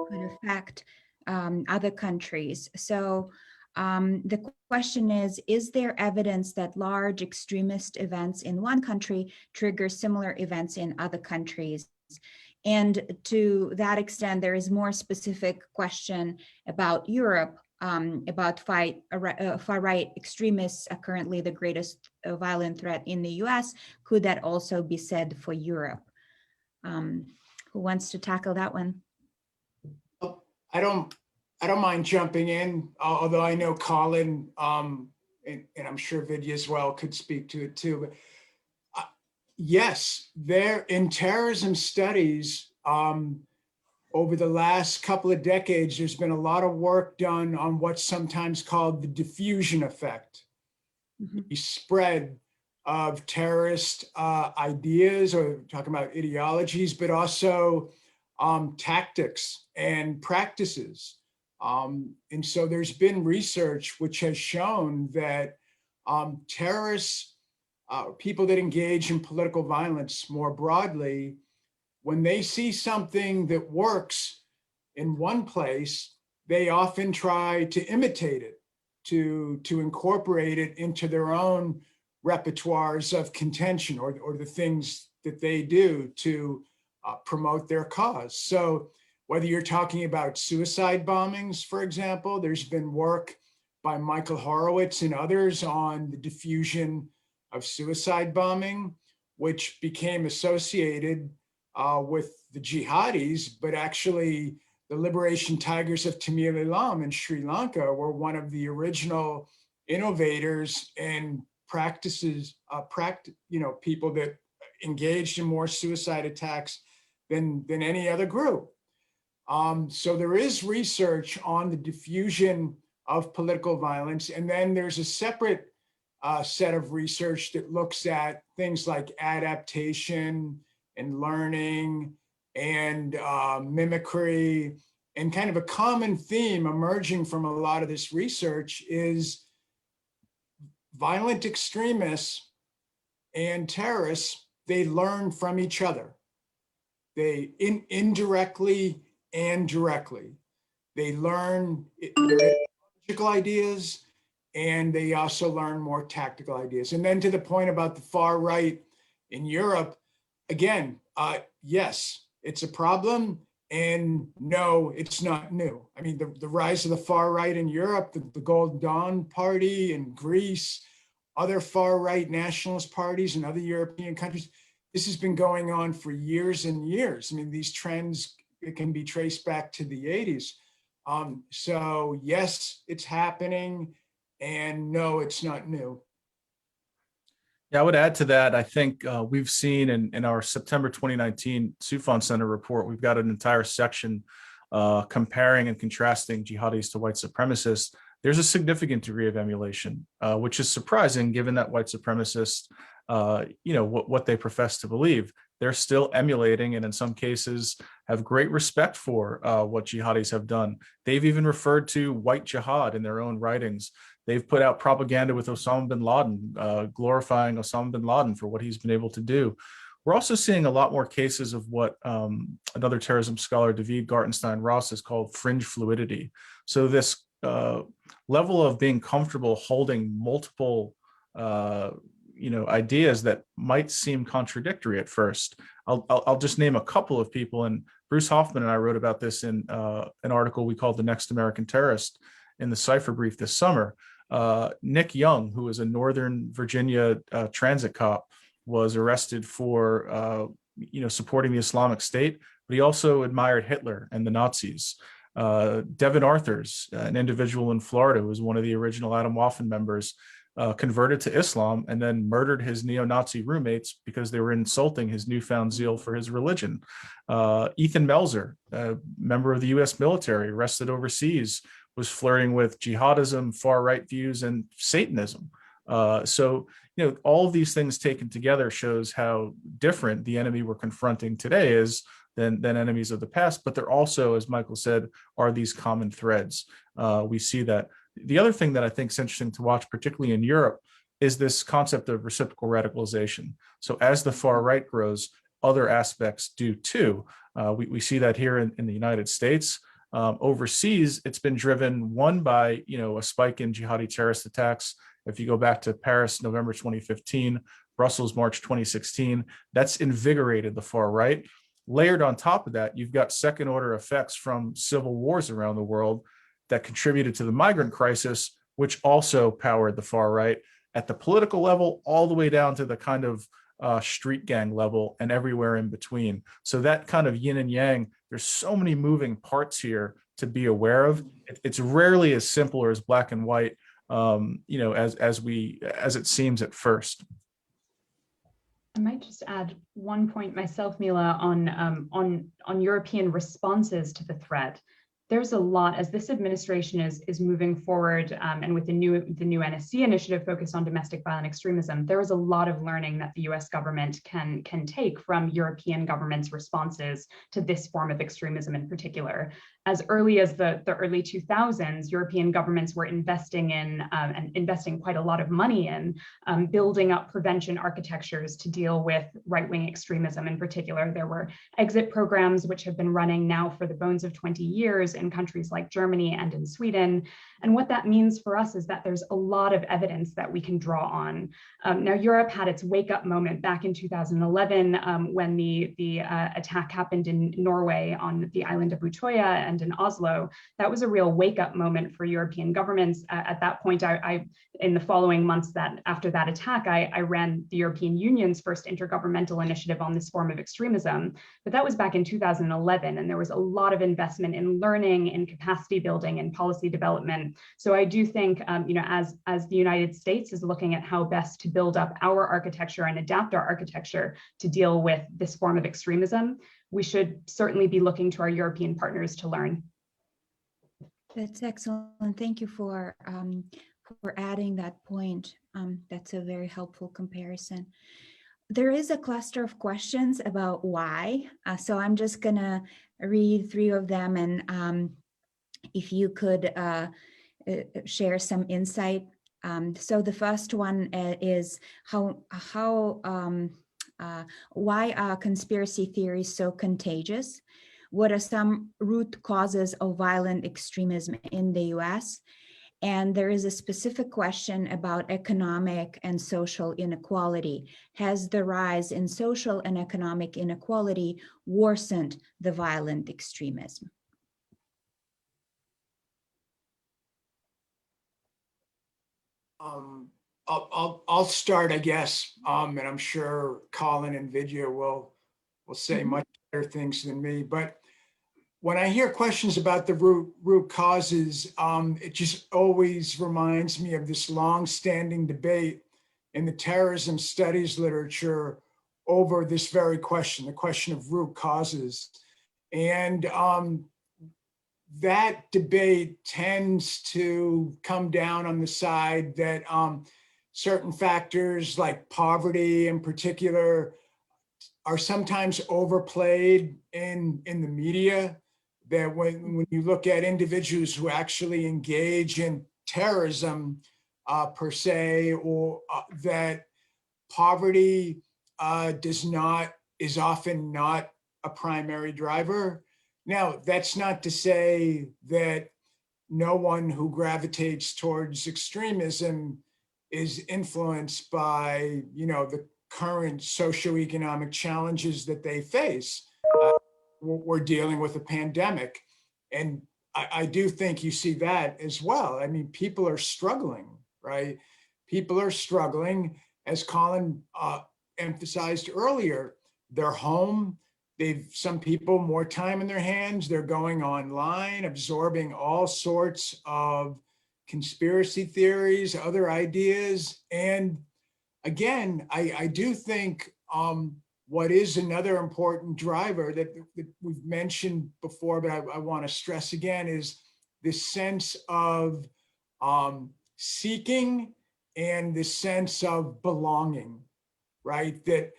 could affect other countries. So the question is there evidence that large extremist events in one country trigger similar events in other countries? And to that extent, there is more specific question about Europe. About far-right extremists are currently the greatest violent threat in the US. Could that also be said for Europe? Who wants to tackle that one? I don't mind jumping in, although I know Colin and I'm sure Vidhya as well could speak to it too, but yes, there in terrorism studies, over the last couple of decades, there's been a lot of work done on what's sometimes called the diffusion effect, the spread of terrorist ideas, or talking about ideologies, but also tactics and practices. And so there's been research which has shown that terrorists, people that engage in political violence more broadly, when they see something that works in one place, they often try to imitate it, to incorporate it into their own repertoires of contention, or the things that they do to promote their cause. So whether you're talking about suicide bombings, for example, there's been work by Michael Horowitz and others on the diffusion of suicide bombing, which became associated with the jihadis, but actually the Liberation Tigers of Tamil Eelam in Sri Lanka were one of the original innovators and practices, people that engaged in more suicide attacks than any other group. So there is research on the diffusion of political violence. And then there's a separate set of research that looks at things like adaptation and learning and mimicry. And kind of a common theme emerging from a lot of this research is violent extremists and terrorists, they learn from each other. They indirectly and directly. They learn ideological ideas, and they also learn more tactical ideas. And then to the point about the far right in Europe, again, yes, it's a problem, and no, it's not new. I mean, the rise of the far right in Europe, the Golden Dawn Party in Greece, other far right nationalist parties in other European countries, this has been going on for years and years. I mean, these trends, it can be traced back to the 80s. So yes, it's happening, and no, it's not new. Yeah, I would add to that. I think we've seen in our September 2019 Soufan Center report, we've got an entire section comparing and contrasting jihadis to white supremacists. There's a significant degree of emulation, which is surprising given that white supremacists, what they profess to believe. They're still emulating, and in some cases have great respect for what jihadis have done. They've even referred to white jihad in their own writings. They've put out propaganda with Osama bin Laden, glorifying Osama bin Laden for what he's been able to do. We're also seeing a lot more cases of what another terrorism scholar, David Gartenstein-Ross, has called fringe fluidity. So this level of being comfortable holding multiple ideas that might seem contradictory at first. I'll just name a couple of people, and Bruce Hoffman and I wrote about this in an article we called The Next American Terrorist in the Cipher Brief this summer. Nick Young, who is a Northern Virginia transit cop, was arrested for supporting the Islamic State, but he also admired Hitler and the Nazis. Devin Arthurs, an individual in Florida who was one of the original Adam Waffen members, converted to Islam and then murdered his neo-Nazi roommates because they were insulting his newfound zeal for his religion. Ethan Melzer, a member of the US military, arrested overseas, was flirting with jihadism, far-right views, and Satanism. So all of these things taken together shows how different the enemy we're confronting today is than enemies of the past. But there also, as Michael said, are these common threads. We see that. The other thing that I think is interesting to watch, particularly in Europe, is this concept of reciprocal radicalization. So as the far right grows, other aspects do too. We see that here in the United States. Overseas, it's been driven, one, by a spike in jihadi terrorist attacks. If you go back to Paris, November 2015, Brussels, March 2016, that's invigorated the far right. Layered on top of that, you've got second order effects from civil wars around the world that contributed to the migrant crisis, which also powered the far right at the political level, all the way down to the kind of street gang level and everywhere in between. So that kind of yin and yang, there's so many moving parts here to be aware of. It's rarely as simple or as black and white. as it seems at first. I might just add one point myself, Mila, on European responses to the threat. There's a lot, as this administration is moving forward, and with the new NSC initiative focused on domestic violent extremism, there is a lot of learning that the US government can take from European governments' responses to this form of extremism in particular. As early as the early 2000s, European governments were investing in and investing quite a lot of money in building up prevention architectures to deal with right-wing extremism in particular. There were exit programs which have been running now for the bones of 20 years in countries like Germany and in Sweden. And what that means for us is that there's a lot of evidence that we can draw on. Now, Europe had its wake-up moment back in 2011 when the attack happened in Norway on the island of Utøya and in Oslo. That was a real wake-up moment for European governments. At that point, in the following months after that attack, I ran the European Union's first intergovernmental initiative on this form of extremism. But that was back in 2011, and there was a lot of investment in learning, in capacity building, and policy development. So I do think, as the United States is looking at how best to build up our architecture and adapt our architecture to deal with this form of extremism, we should certainly be looking to our European partners to learn. That's excellent. Thank you for adding that point. That's a very helpful comparison. There is a cluster of questions about why. So I'm just gonna read 3 of them, and if you could share some insight. So the first one is why are conspiracy theories so contagious? What are some root causes of violent extremism in the US? And there is a specific question about economic and social inequality. Has the rise in social and economic inequality worsened the violent extremism? I'll start, I guess, and I'm sure Colin and Vidhya will say much better things than me. But when I hear questions about the root causes, it just always reminds me of this long-standing debate in the terrorism studies literature over this very question, the question of root causes. And that debate tends to come down on the side that certain factors like poverty in particular are sometimes overplayed in the media, that when you look at individuals who actually engage in terrorism per se, or that poverty is often not a primary driver. Now, that's not to say that no one who gravitates towards extremism is influenced by, the current socioeconomic challenges that they face. We're dealing with a pandemic, and I do think you see that as well. I mean, people are struggling, right? People are struggling, as Colin emphasized earlier. They're home. Some people more time in their hands. They're going online, absorbing all sorts of conspiracy theories, other ideas. And again, I do think what is another important driver that we've mentioned before, but I want to stress again, is this sense of seeking and this sense of belonging, right? That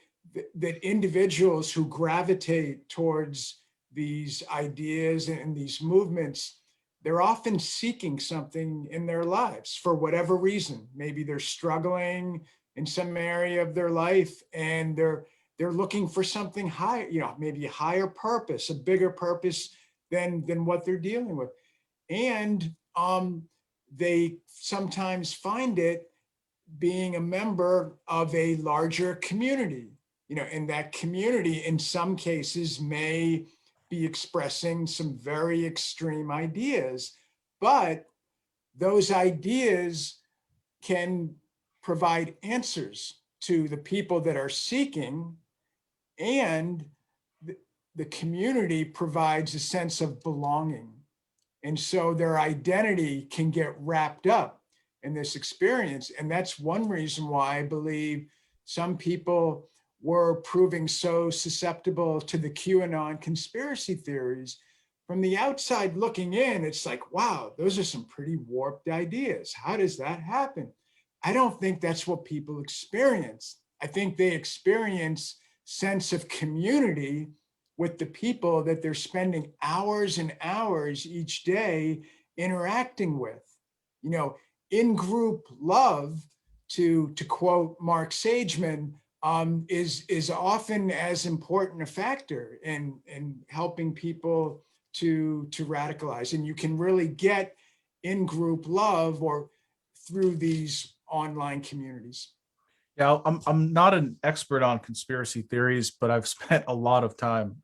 individuals who gravitate towards these ideas and these movements, they're often seeking something in their lives for whatever reason. Maybe they're struggling in some area of their life, and they're looking for something higher, maybe a higher purpose, a bigger purpose than what they're dealing with. And they sometimes find it being a member of a larger community, and that community in some cases may be expressing some very extreme ideas, but those ideas can provide answers to the people that are seeking, and the community provides a sense of belonging. And so their identity can get wrapped up in this experience. And that's one reason why I believe some people were proving so susceptible to the QAnon conspiracy theories. From the outside looking in, it's like, wow, those are some pretty warped ideas. How does that happen? I don't think that's what people experience. I think they experience sense of community with the people that they're spending hours and hours each day interacting with. You know, in-group love, to quote Mark Sageman, is often as important a factor in helping people to radicalize. And you can really get in-group love or through these online communities. Yeah, I'm not an expert on conspiracy theories, but I've spent a lot of time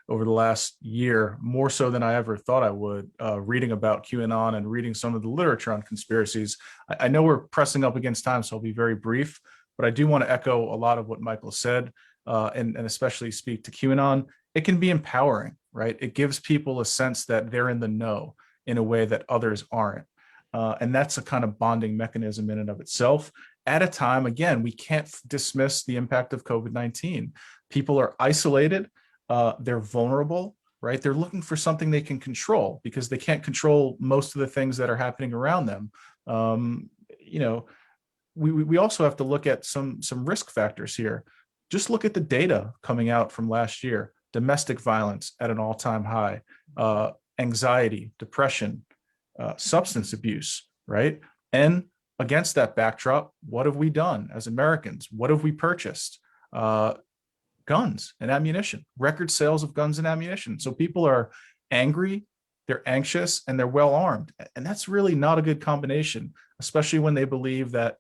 over the last year, more so than I ever thought I would, reading about QAnon and reading some of the literature on conspiracies. I know we're pressing up against time, so I'll be very brief, but I do want to echo a lot of what Michael said, and especially speak to QAnon. It can be empowering, right? It gives people a sense that they're in the know in a way that others aren't. And that's a kind of bonding mechanism in and of itself. At a time, again, we can't dismiss the impact of COVID-19. People are isolated, they're vulnerable, right? They're looking for something they can control because they can't control most of the things that are happening around them. You know, we also have to look at some risk factors here. Just look at the data coming out from last year. Domestic violence at an all-time high, anxiety, depression, substance abuse, right? And against that backdrop, what have we done as Americans? What have we purchased? Guns and ammunition, record sales of guns and ammunition. So people are angry, they're anxious, and they're well armed. And that's really not a good combination, especially when they believe that,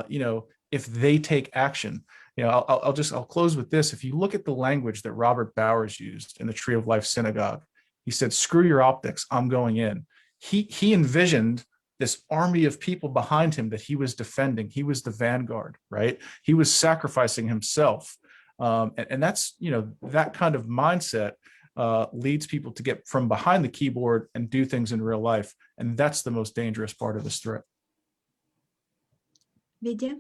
you know, if they take action. You know, I'll close with this. If you look at the language that Robert Bowers used in the Tree of Life Synagogue, he said, "Screw your optics, I'm going in." He envisioned this army of people behind him that he was defending. He was the vanguard, right? He was sacrificing himself. And that's, you know, that kind of mindset leads people to get from behind the keyboard and do things in real life. And that's the most dangerous part of this threat. Vidhya?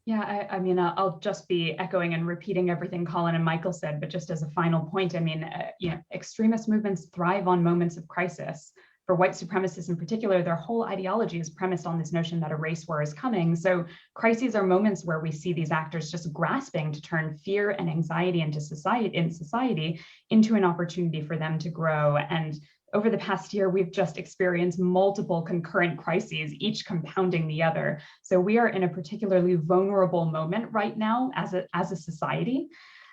Yeah, I mean, I'll just be echoing and repeating everything Colin and Michael said, but just as a final point, I mean, you know, extremist movements thrive on moments of crisis. For white supremacists in particular, their whole ideology is premised on this notion that a race war is coming. So crises are moments where we see these actors just grasping to turn fear and anxiety into society into an opportunity for them to grow. And over the past year, we've just experienced multiple concurrent crises, each compounding the other. So we are in a particularly vulnerable moment right now as a society.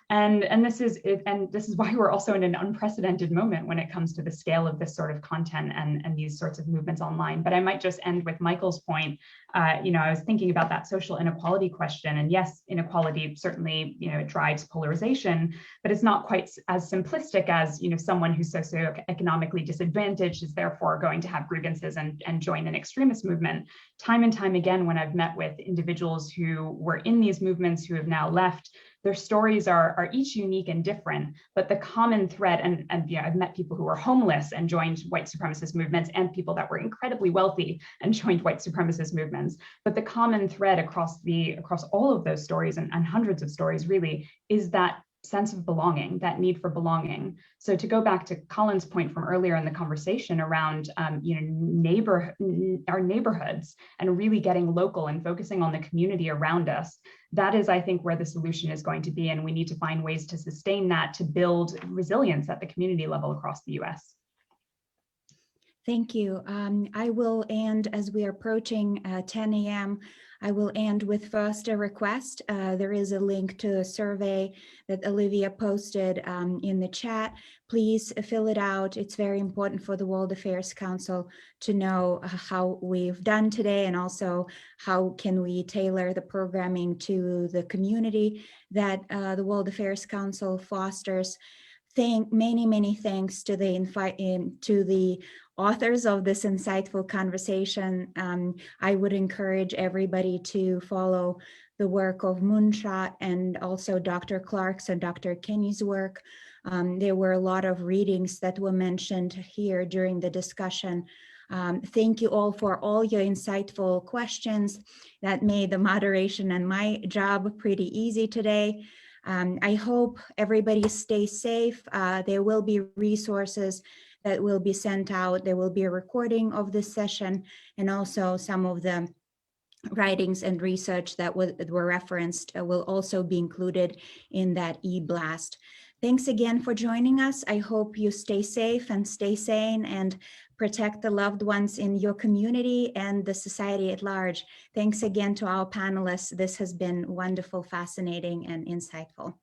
And this is why we're also in an unprecedented moment when it comes to the scale of this sort of content and these sorts of movements online. But I might just end with Michael's point. You know, I was thinking about that social inequality question, and yes, inequality certainly, you know, it drives polarization, but it's not quite as simplistic as, you know, someone who's socioeconomically disadvantaged is therefore going to have grievances and join an extremist movement. Time and time again, when I've met with individuals who were in these movements who have now left, their stories are each unique and different, but the common thread, and you know, I've met people who were homeless and joined white supremacist movements, and people that were incredibly wealthy and joined white supremacist movements. But the common thread across all of those stories and hundreds of stories really is that sense of belonging, that need for belonging. So to go back to Colin's point from earlier in the conversation around you know, our neighborhoods and really getting local and focusing on the community around us, that is, I think, where the solution is going to be. And we need to find ways to sustain that, to build resilience at the community level across the US. Thank you. I will end as we are approaching 10 a.m. I will end with first a request. There is a link to a survey that Olivia posted in the chat. Please fill it out. It's very important for the World Affairs Council to know how we've done today, and also how can we tailor the programming to the community that the World Affairs Council fosters. Many thanks to the authors of this insightful conversation. I would encourage everybody to follow the work of Moonshot and also Dr. Clarke's and Dr. Kenney's work. There were a lot of readings that were mentioned here during the discussion. Thank you all for all your insightful questions that made the moderation and my job pretty easy today. I hope everybody stays safe. There will be resources that will be sent out. There will be a recording of this session, and also some of the writings and research that were referenced will also be included in that e-blast. Thanks again for joining us. I hope you stay safe and stay sane and protect the loved ones in your community and the society at large. Thanks again to our panelists. This has been wonderful, fascinating, and insightful.